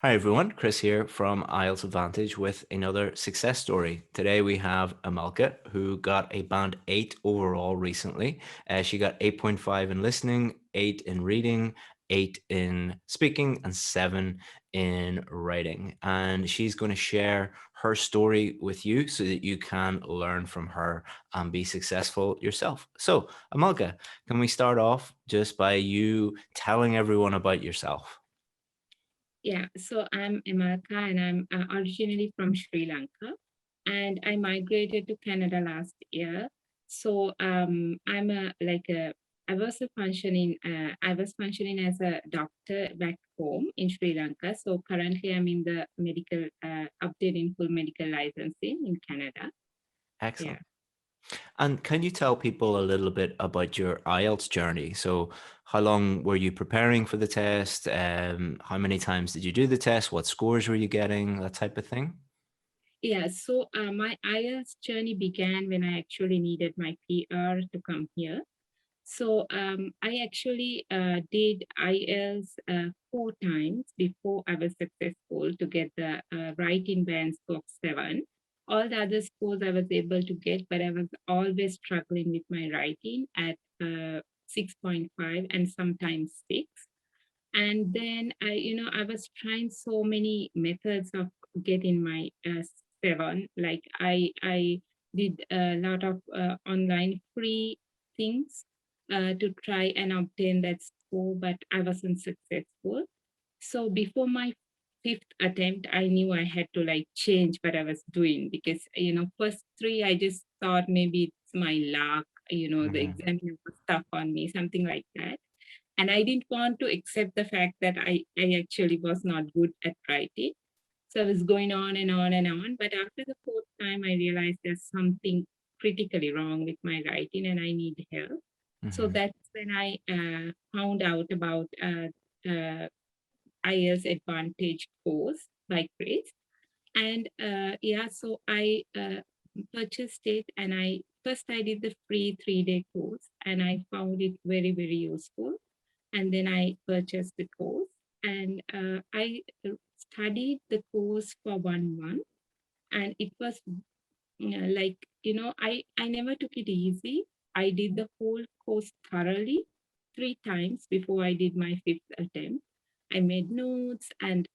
Hi everyone, Chris here from IELTS Advantage with another success story. Today we have Amalka who got a band 8 overall recently. She got 8.5 in listening, 8 in reading, 8 in speaking, and 7 in writing. And she's going to share her story with you so that you can learn from her and be successful yourself. So, Amalka, can we start off just by you telling everyone about yourself? Yeah, so I'm Amalka and I'm originally from Sri Lanka and I migrated to Canada last year. So I'm a like a I was functioning as a doctor back home in Sri Lanka. So currently I'm in the medical obtaining full medical licensing in Canada. Yeah. Excellent. And can you tell people a little bit about your IELTS journey? So, how long were you preparing for the test? How many times did you do the test? What scores were you getting? That type of thing. Yeah, so my IELTS journey began when I actually needed my PR to come here. So I actually did IELTS 4 times before I was successful to get the writing band score of 7. All the other scores I was able to get, but I was always struggling with my writing at 6.5 and sometimes 6. And then I was trying so many methods of getting my 7. Like I did a lot of online free things to try and obtain that score, but I wasn't successful. So before my fifth attempt, I knew I had to like change what I was doing because first three I just thought maybe it's my luck, the Mhm. exam was tough on me, something like that. And I didn't want to accept the fact that I actually was not good at writing. So I was going on and on and on. But after the fourth time, I realized there's something critically wrong with my writing and I need help. So Mhm. that's when I found out about IELTS Advantage course by Chris. And yeah, so I purchased it and I did the free 3-day course and I found it very, very useful. And then I purchased the course and I studied the course for 1 month and it was like I never took it easy. I did the whole course thoroughly 3 times before I did my fifth attempt. I made notes and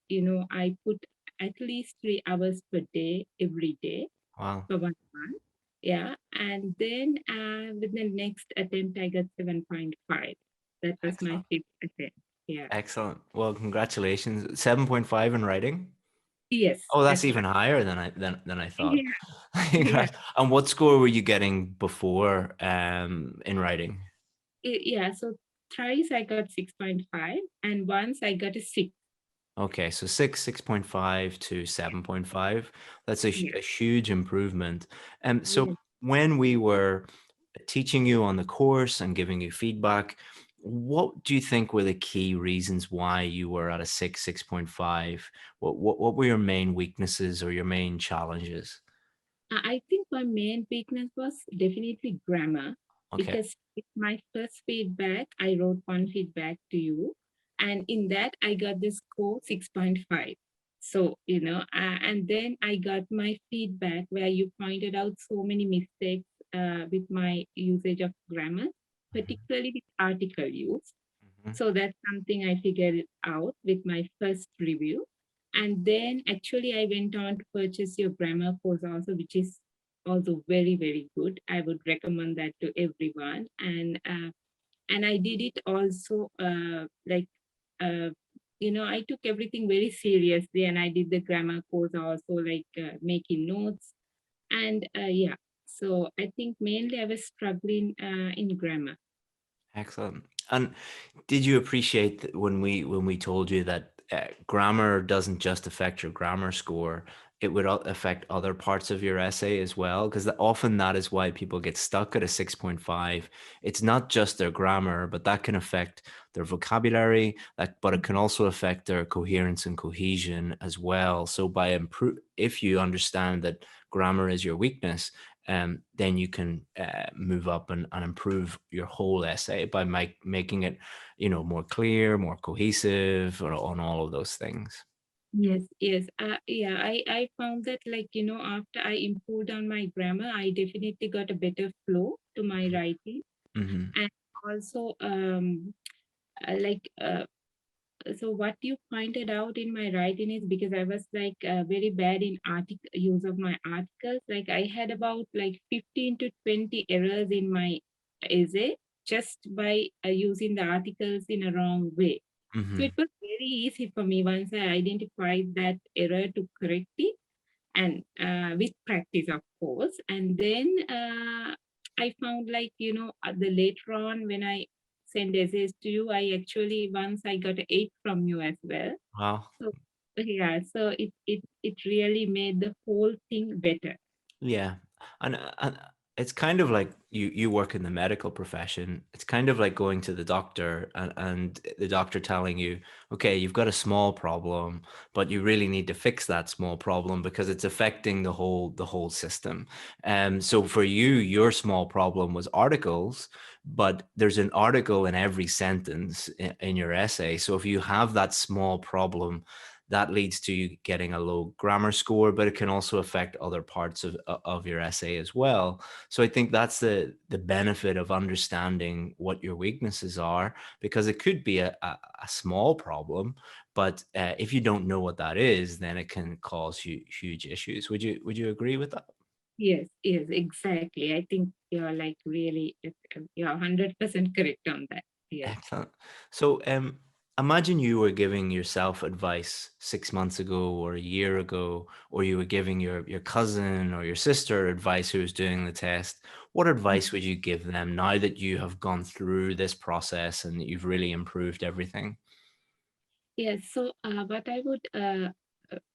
I put at least 3 hours per day every day Wow. for 1 month. Yeah, and then with the next attempt I got 7.5. That was my Excellent. fifth attempt. Yeah. Excellent. Well, congratulations. 7.5 in writing. Yes, Oh, that's that's even right. higher than I thought. Yeah, yeah. Congrats. And what score were you getting before in writing? Yeah, so thrice I got 6.5 and once I got a 6. Okay, so 6.5 to 7.5. That's a, Yeah. a huge improvement. So Yeah. when we were teaching you on the course and giving you feedback, what do you think were the key reasons why you were at a 6.5? What were your main weaknesses or your main challenges? I think my main weakness was definitely grammar Okay. because with my first feedback, I wrote one feedback to you, and in that, I got the score 6.5. So, and then I got my feedback where you pointed out so many mistakes with my usage of grammar, particularly with article use. Mhm. So that's something I figured out with my first review. And then actually I went on to purchase your grammar course also, which is also very, very good. I would recommend that to everyone. And I did it also uh, I took everything very seriously and I did the grammar course also like making notes. And yeah, so I think mainly I was struggling in grammar. Excellent. And did you appreciate that when we told you that grammar doesn't just affect your grammar score, it would affect other parts of your essay as well? Because often that is why people get stuck at a 6.5. It's not just their grammar, but that can affect their vocabulary, but it can also affect their coherence and cohesion as well. So if you understand that grammar is your weakness, then you can move up and improve your whole essay by making it, more clear, more cohesive, on all of those things. Yes, yes. Yeah, I found that, like, after I improved on my grammar, I definitely got a better flow to my writing. Hmm. And also, like, so what you pointed out in my writing is because I was like very bad in article use of my articles. Like I had about like 15 to 20 errors in my essay just by using the articles in a wrong way. So it Hmm. was very easy for me once I identified that error to correct it, and with practice, of course. And then I found, like, the later on when I send essays to you, I actually once I got an 8 from you as well. Wow. So yeah, so it really made the whole thing better. Yeah, and it's kind of like you work in the medical profession. It's kind of like going to the doctor and the doctor telling you, okay, you've got a small problem, but you really need to fix that small problem because it's affecting the whole system. So for you, your small problem was articles, but there's an article in every sentence in your essay. So if you have that small problem, that leads to you getting a low grammar score, but it can also affect other parts of your essay as well. So I think that's the benefit of understanding what your weaknesses are, because it could be a small problem, but if you don't know what that is, then it can cause you huge issues. Would you agree with that? Yes, yes, exactly. I think you're like really, you're 100% correct on that. Yes. Excellent. So, imagine you were giving yourself advice 6 months ago or a year ago, or you were giving your cousin or your sister advice who was doing the test. What advice would you give them now that you have gone through this process and you've really improved everything? Yes, so what I would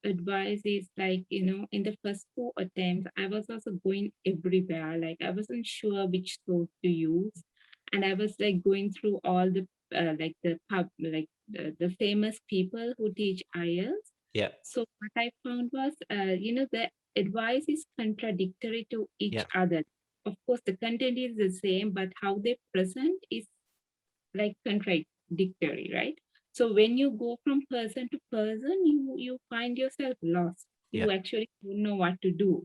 advise is, like, in the first four attempts, I was also going everywhere. Like, I wasn't sure which source to use. And I was like going through all the, like the famous people who teach IELTS. Yeah, So what I found was, the advice is contradictory to each yeah, other. Of course, the content is the same, but how they present is like contradictory, right? So when you go from person to person, you find yourself lost. yeah. You actually don't know what to do.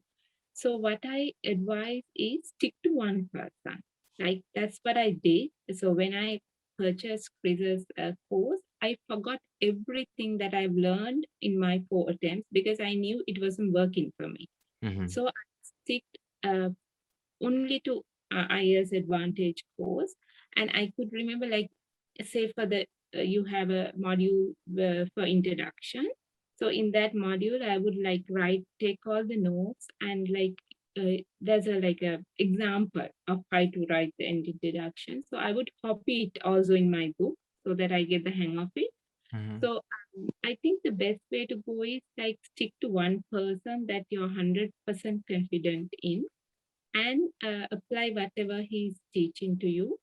So what I advise is stick to one person. Like that's what I did. So when I purchased Chris's course, I forgot everything that I've learned in my four attempts because I knew it wasn't working for me. Hmm. So I stick uh, only to IELTS Advantage course. And I could remember, like, say for the, you have a module for introduction. So in that module, I would like take all the notes and like, there's a like a example of how to write the introduction. So I would copy it also in my book so that I get the hang of it. Hmm. So I think the best way to go is like stick to one person that you're 100% confident in, and apply whatever he's teaching to you.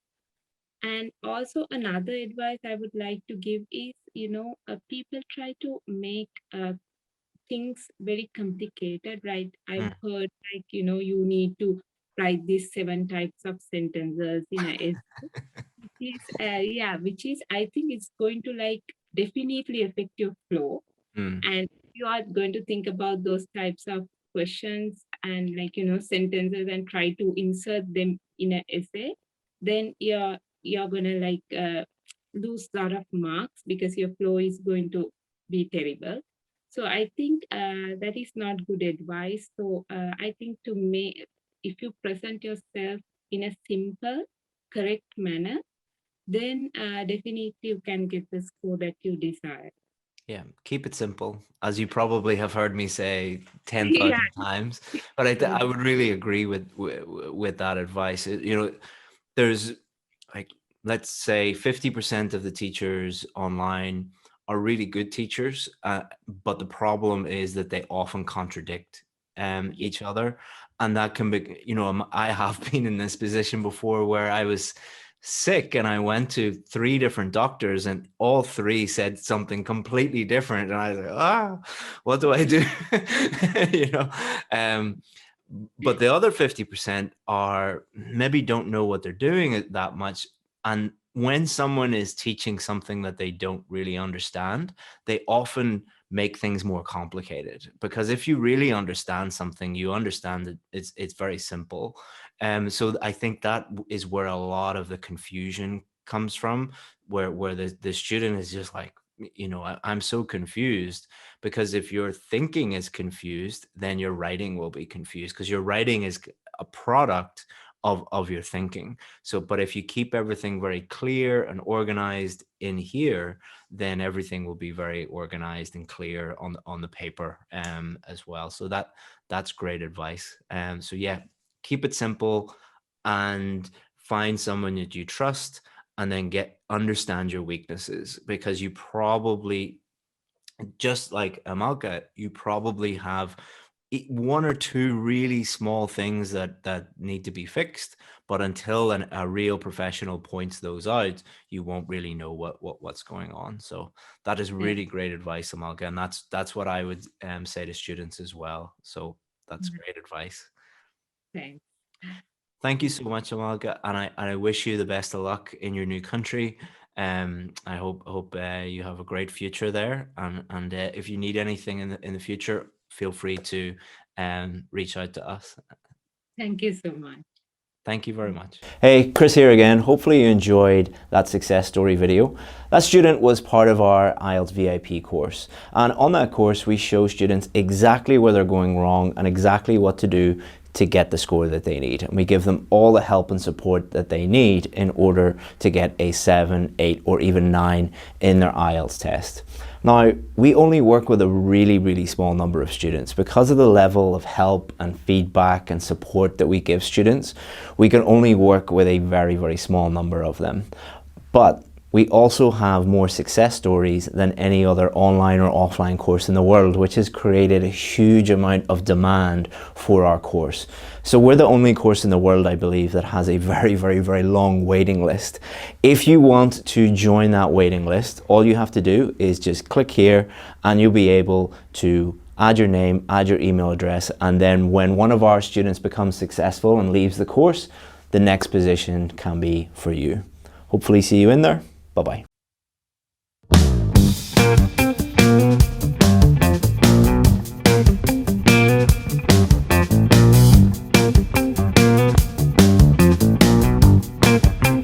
And also, another advice I would like to give is, people try to make things very complicated, right? I've heard, like, you need to write these 7 types of sentences in a essay, which is, yeah, which is, I think it's going to like definitely affect your flow. Mm. And you are going to think about those types of questions and, like, sentences and try to insert them in an essay, then you're gonna like lose a lot of marks because your flow is going to be terrible. So I think that is not good advice. So I think to make, if you present yourself in a simple, correct manner, then definitely you can get the score that you desire. Yeah, keep it simple, as you probably have heard me say Yeah. 10,000 times. But I would really agree with that advice. There's like, let's say 50% of the teachers online are really good teachers, but the problem is that they often contradict Yeah. each other, and that can be, I have been in this position before where I was sick and I went to three different doctors and all three said something completely different, and I was like, what do I do? you know um but the other 50% are maybe don't know what they're doing that much. And when someone is teaching something that they don't really understand, they often make things more complicated. Because if you really understand something, you understand that it's very simple. So I think that is where a lot of the confusion comes from, where the student is just like, I'm so confused. Because if your thinking is confused, then your writing will be confused, because your writing is a product of your thinking. So, but if you keep everything very clear and organized in here, then everything will be very organized and clear on the paper as well. So that's great advice. So yeah, keep it simple and find someone that you trust, and then understand your weaknesses, because you probably, just like Amalka, you probably have one or two really small things that need to be fixed. But until a real professional points those out, you won't really know what's going on. So that is Yeah. really great advice, Amalka, and that's what I would say to students as well. So that's Mhm. great advice. Thanks. Thank you Yeah. so much, Amalka, and I wish you the best of luck in your new country. I hope you have a great future there, and if you need anything in the future, feel free to reach out to us. Thank you so much. Thank you very much. Hey, Chris here again. Hopefully you enjoyed that success story video. That student was part of our IELTS VIP course. And on that course, we show students exactly where they're going wrong and exactly what to do to get the score that they need. And we give them all the help and support that they need in order to get a 7, 8, or even 9 in their IELTS test. Now, we only work with a really, really small number of students. Because of the level of help and feedback and support that we give students, we can only work with a very, very small number of them. But we also have more success stories than any other online or offline course in the world, which has created a huge amount of demand for our course. So we're the only course in the world, I believe, that has a very, very, very long waiting list. If you want to join that waiting list, all you have to do is just click here and you'll be able to add your name, add your email address, and then when one of our students becomes successful and leaves the course, the next position can be for you. Hopefully see you in there. Bye-bye.